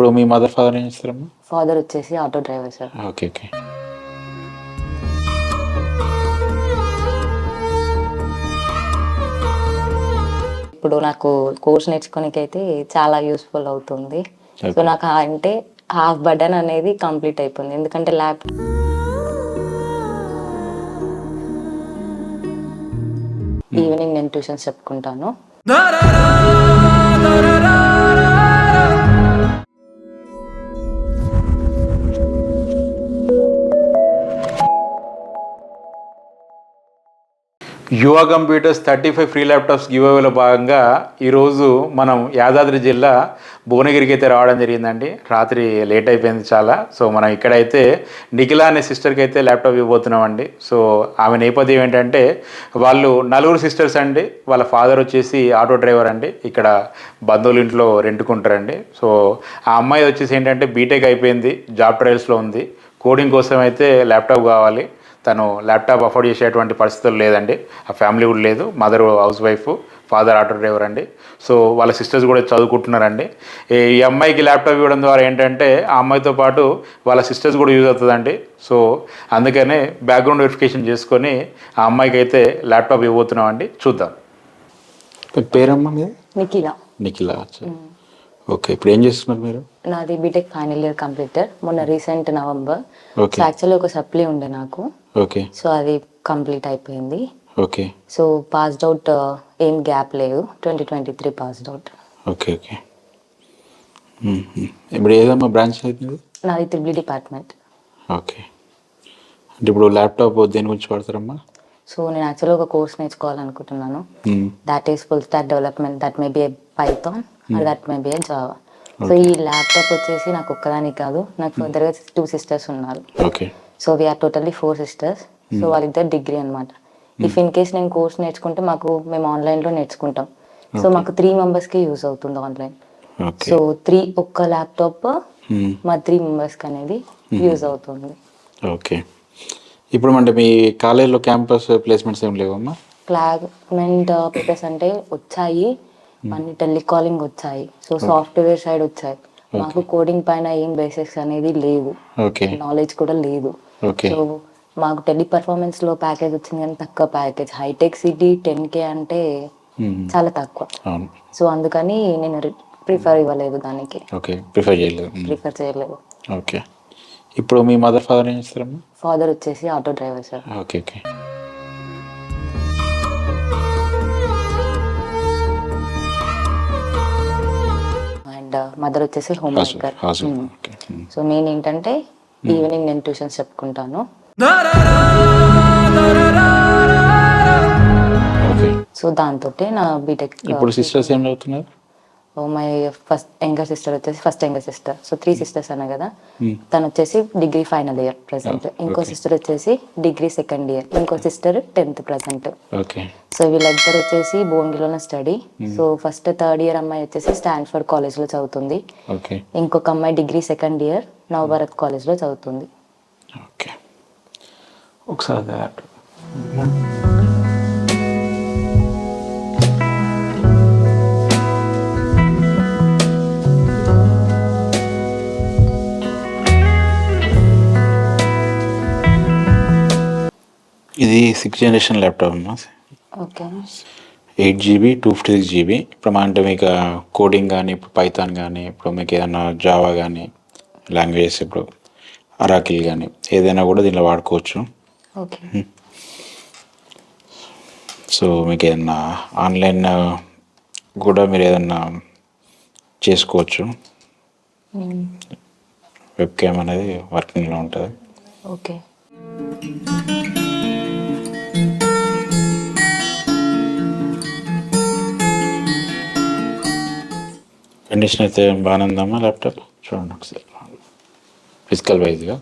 ఇప్పుడు మీ mother father ఏం చేస్తారమ్మా? ఫాదర్ వచ్చేసి auto driver sir. Okay okay. ఇప్పుడు నాకు కోర్స్ నేర్చుకోనికైతే చాలా యూస్ఫుల్ అవుతుంది. సో నాకు అంటే హాఫ్ బర్డన్ అనేది కంప్లీట్ అయిపోయింది. ఎందుకంటే ఈవినింగ్ నేను ట్యూషన్స్ చెప్పుకుంటాను. యువ కంప్యూటర్స్ 35 ఫ్రీ ల్యాప్టాప్స్ గివ్అవేలో భాగంగా ఈరోజు మనం యాదాద్రి జిల్లా భువనగిరికి అయితే రావడం జరిగిందండి. రాత్రి లేట్ అయిపోయింది చాలా. సో మనం ఇక్కడైతే నిఖిల అనే సిస్టర్కి అయితే ల్యాప్టాప్ ఇవ్వబోతున్నామండి. సో ఆమె నేపథ్యం ఏంటంటే వాళ్ళు 4 సిస్టర్స్ అండి. వాళ్ళ ఫాదర్ వచ్చేసి ఆటో డ్రైవర్ అండి. ఇక్కడ బంధువుల ఇంట్లో రెంట్కుంటారండి. సో ఆ అమ్మాయి వచ్చేసి ఏంటంటే బీటెక్ అయిపోయింది, జాబ్ ట్రయల్స్లో ఉంది. కోడింగ్ కోసం అయితే ల్యాప్టాప్ కావాలి. తను ల్యాప్టాప్ అఫోర్డ్ చేసేటువంటి పరిస్థితులు లేదండి. ఆ ఫ్యామిలీ కూడా లేదు. Mother house wife, father auto driver అండి. సో వాళ్ళ సిస్టర్స్ కూడా చదువుకుంటున్నారండి. ఈ అమ్మాయికి ల్యాప్టాప్ ఇవ్వడం ద్వారా ఏంటంటే ఆ అమ్మాయితో పాటు వాళ్ళ సిస్టర్స్ కూడా యూజ్ అవుతుందండి. సో అందుకనే బ్యాక్గ్రౌండ్ వెరిఫికేషన్ చేసుకొని ఆ అమ్మాయికి అయితే ల్యాప్టాప్ ఇవ్వబోతున్నామండి. చూద్దాం. పేరమ్మా మీరు? నిఖిల. ఓకే. ఇప్పుడు ఏం చేస్తున్నారు మీరు? నాది బీటెక్ ఫైనల్ ఇయర్ కంప్లీటర్. మొన్న రీసెంట్ నవంబర్. యాక్చువల్లీ ఒక సప్లీ ఉండే నాకు. ఓకే. సో అది కంప్లీట్ అయిపోయింది. ఓకే. సో పాస్డ్ అవుట్ ఏం గ్యాప్ లేదు. 2023 పాస్డ్ అవుట్. Okay okay. ఇప్పుడు ఏదమ్మా బ్రాంచ్ అవుతుంది? నాది త్రిబుల్ డిపార్ట్మెంట్. ఓకే. అంటే ఇప్పుడు ల్యాప్టాప్ దేని గురించి వాడతారమ్మా? సో నేను యాక్చువల్గా ఒక కోర్స్ నేర్చుకోవాలనుకుంటున్నాను. That is full stack development. That may be a Python or that may be a Java. So ఈ ల్యాప్టాప్ వచ్చేసి నాకు ఒక్కదానికి కాదు, నాకు ఫర్దర్గా 2 సిస్టర్స్ ఉన్నారు. Okay. So we are totally 4 sisters. So వాళ్ళిద్దరు డిగ్రీ అనమాట. ఇఫ్ ఇన్ కేస్ నేను కోర్స్ నేర్చుకుంటే మేము ఆన్లైన్లో నేర్చుకుంటాం. సో మాకు 3 మెంబర్స్కి యూజ్ అవుతుంది ఆన్లైన్. సో ఒక్క ల్యాప్టాప్ మా 3 మెంబర్స్కి అనేది యూజ్ అవుతుంది. ఓకే. ఇప్పుడు అంటే మీ కాలేజ్లో క్యాంపస్ ప్లేస్మెంట్స్ ఏం లేవమ్మా? ప్లేస్మెంట్ పేపర్స్ అంటే వచ్చాయి, అన్ని టెలికాలింగ్ వచ్చాయి. సో సాఫ్ట్వేర్ సైడ్ వచ్చాయి. మాకు కోడింగ్ పైన ఏం బేసిక్స్ అనేది లేవు, నాలెడ్జ్ కూడా లేదు. సో మాకు టెలి పర్ఫార్మెన్స్ లో ప్యాకేజ్ వచ్చింది కానీ తక్కువ ప్యాకేజ్. హైటెక్ సిటీ 10K అంటే చాలా తక్కువ. సో అందుకని నేను ప్రిఫర్ ఇవ్వలేదు దానికి. ప్రిఫర్ చేయలేదు. ఓకే. ఇప్పుడు మీ మదర్ ఫాదర్ ఏం చేస్తారమ్మా? ఫాదర్ వచ్చేసి auto driver sir. Okay okay. And mother వచ్చేసి హోమ్ మేకర్. సో నేను ఏంటంటే ఈవినింగ్ నేను ట్యూషన్స్ చెప్పుకుంటాను. సో దాంతో నా బీటెక్. ఇప్పుడు సిస్టర్స్ ఏం చదువుతున్నారు? My younger sister. So 3 sisters అన్నా కదా. తను వచ్చేసి డిగ్రీ ఫైనల్ ఇయర్ ప్రెసెంట్. ఇంకో సిస్టర్ వచ్చేసి డిగ్రీ సెకండ్ ఇయర్. ఇంకో సిస్టర్ 10th ప్రెసెంట్. సో వీళ్ళిద్దరు వచ్చేసి భువనగిరిలోనే study. So first 3rd year అమ్మాయి వచ్చేసి స్టాన్ఫర్డ్ కాలేజ్లో చదువుతుంది. ఇంకొక అమ్మాయి డిగ్రీ సెకండ్ ఇయర్ నవభారత్ కాలేజ్లో చదువుతుంది. ఒకసారి ఇది 6th జనరేషన్ ల్యాప్టాప్ అమ్మా. ఓకే. 8GB 256GB. ఇప్పుడు అంటే మీకు కోడింగ్ కానీ, ఇప్పుడు పైథాన్ కానీ, ఇప్పుడు మీకు ఏదైనా జావా కానీ లాంగ్వేజెస్, ఇప్పుడు అరాకిల్ కానీ ఏదైనా కూడా దీనిలో వాడుకోవచ్చు. ఓకే. సో మీకు ఏదన్నా ఆన్లైన్ కూడా మీరు ఏదన్నా చేసుకోవచ్చు. వెబ్ క్యామ్ అనేది వర్కింగ్లో ఉంటుంది. ఓకే. కండిషన్ అయితే బాగానే ఉందమ్మా ల్యాప్టాప్? చూడండి ఒకసారి ఫిజికల్ వైజ్గా.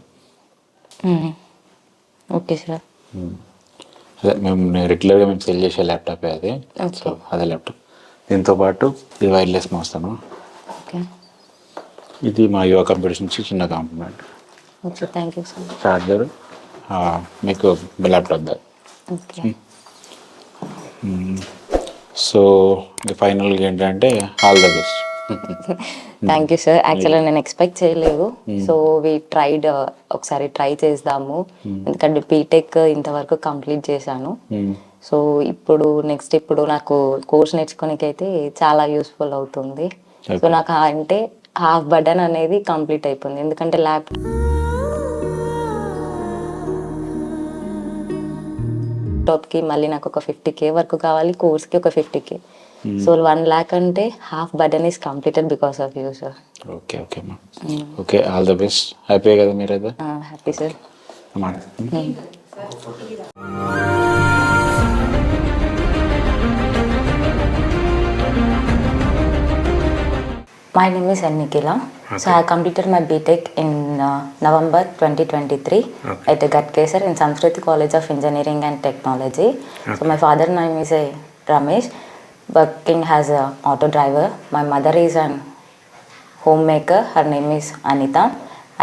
Okay sir. అదే రెగ్యులర్గా మేము సెల్ చేసే ల్యాప్టాప్ అది. సో అదే ల్యాప్టాప్. దీంతో పాటు ఇది వైర్లెస్ మౌస్ అమ్మా. ఇది మా యువ కంప్యూటర్స్ నుంచి చిన్న compliment. Thank you sir. Charger మీకు ల్యాప్టాప్ దా. సో ఫైనల్గా ఏంటంటే all the best. Thank you sir. యాక్చువల్గా నేను ఎక్స్పెక్ట్ చేయలేదు. సో వి ట్రైడ్, ఒకసారి ట్రై చేద్దాము. ఎందుకంటే బీటెక్ ఇంతవరకు కంప్లీట్ చేశాను. సో ఇప్పుడు నాకు కోర్స్ నేర్చుకోనికి అయితే చాలా యూస్ఫుల్ అవుతుంది. సో నాకు అంటే హాఫ్ బర్డన్ అనేది కంప్లీట్ అయిపోయింది. ఎందుకంటే ల్యాప్టాప్కి మళ్ళీ నాకు ఒక 50K వరకు కావాలి, కోర్స్కి ఒక 50K. సో 1 lakh అంటే half burden is completed because of you sir. Okay okay అమ్మా. Okay, all the best. Happy కదా మీరైతే? Happy sir. My name is N. Nikhila. Okay. So I completed my BTech in November 2023 at the Gatkesar in Samskriti College of Engineering and Technology. Okay. So my father name is Ramesh, working as a auto driver. My mother is an homemaker. Her name is Anita.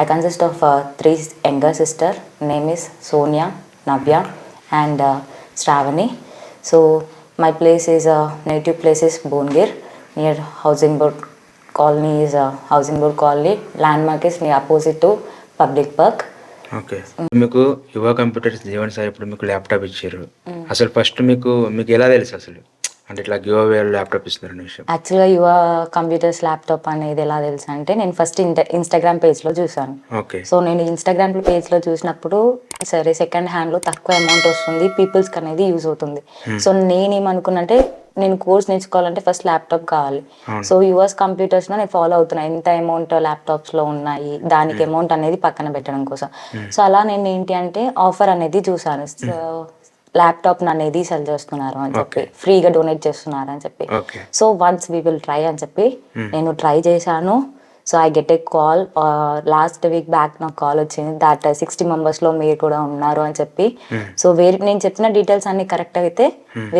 I consist of 3 younger sister. Name is Sonia, Navya, and Stravani. So my place is native place is Bongir near Housing Board Colony is Housing Board Colony. Landmark is near opposite to Public Park. Okay, మీకు యువ computers Jeevan sir ఇప్పుడు మీకు laptop ఇచ్చారు. అసలు first మీకు ఎలా తెలుసు అసలు అంటే ఇట్లా గివ్ అవే ల్యాప్టాప్ ఇస్తున్నారనే విషయం? యాక్చువల్గా యువ కంప్యూటర్స్ ల్యాప్టాప్ అనేది ఎలా తెలుసు అంటే నేను ఫస్ట్ ఇన్స్టాగ్రామ్ పేజ్లో చూసాను. ఓకే. సో నేను ఇన్స్టాగ్రామ్ పేజ్లో చూసినప్పుడు సరే సెకండ్ హ్యాండ్లో తక్కువ అమౌంట్ వస్తుంది, పీపుల్స్కి అనేది యూజ్ అవుతుంది. సో నేనేమనుకున్నంటే నేను కోర్స్ నేర్చుకోవాలంటే ఫస్ట్ ల్యాప్టాప్ కావాలి. సో యుఎస్ కంప్యూటర్స్లో నేను ఫాలో అవుతున్నాను ఎంత అమౌంట్ ల్యాప్టాప్స్లో ఉన్నాయి, దానికి అమౌంట్ అనేది పక్కన పెట్టడం కోసం. సో అలా నేను ఏంటి అంటే ఆఫర్ అనేది చూసాను. ల్యాప్టాప్ అనేది సెల్ చేస్తున్నారు అని చెప్పి, ఫ్రీగా డొనేట్ చేస్తున్నారు అని చెప్పి. So once we will try అని చెప్పి నేను ట్రై చేశాను. So I get a call last week back నాకు కాల్ వచ్చింది దట్ 60 మెంబర్స్లో మీరు కూడా ఉన్నారు అని చెప్పి. సో నేను చెప్పిన డీటెయిల్స్ అన్ని కరెక్ట్ అయితే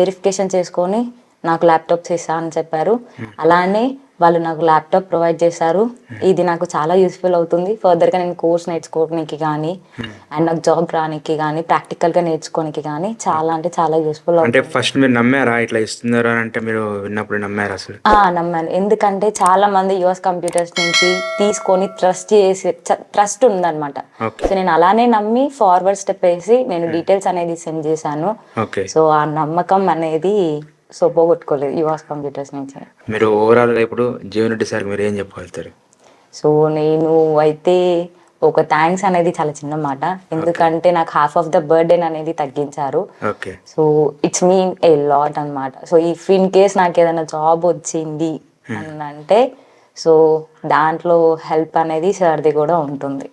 వెరిఫికేషన్ చేసుకొని నాకు ల్యాప్టాప్స్ ఇస్తా అని చెప్పారు. అలానే వాళ్ళు నాకు ల్యాప్టాప్ ప్రొవైడ్ చేశారు. ఇది నాకు చాలా యూస్ఫుల్ అవుతుంది ఫర్దర్గా నేను కోర్స్ నేర్చుకోవడానికి కానీ అండ్ నాకు జాబ్ రానికి కానీ ప్రాక్టికల్గా నేర్చుకోనికి కానీ చాలా అంటే చాలా యూస్ఫుల్ అవుతుంది. అంటే ఫస్ట్ మీరు నమ్మారా ఇట్లా ఇస్తున్నారు అని? అంటే మీరు విన్నప్పుడు నమ్మారా అసలు? నమ్మాను. ఎందుకంటే చాలా మంది యుఎస్ కంప్యూటర్స్ నుంచి తీసుకొని ట్రస్ట్ ఉందన్నమాట. సో నేను అలానే నమ్మి ఫార్వర్డ్ స్టెప్ వేసి నేను డీటెయిల్స్ అనేది సెండ్ చేశాను. సో ఆ నమ్మకం అనేది పోగొట్టుకోలేదు యుఎస్ కంప్యూటర్స్ నుంచి. మీరు ఓవరాల్గా ఇప్పుడు జీవన్ రెడ్డి సార్ మీరు ఏం చెప్పగలుగుతారు? సో నేను అయితే ఒక థ్యాంక్స్ అనేది చాలా చిన్న మాట, ఎందుకంటే నాకు హాఫ్ ఆఫ్ ద బర్డెన్ అనేది తగ్గించారు. So it's mean a lot అనమాట. సో ఇఫ్ ఇన్ కేస్ నాకు ఏదైనా జాబ్ వచ్చింది అని అంటే సో దాంట్లో హెల్ప్ అనేది సార్ది కూడా ఉంటుంది.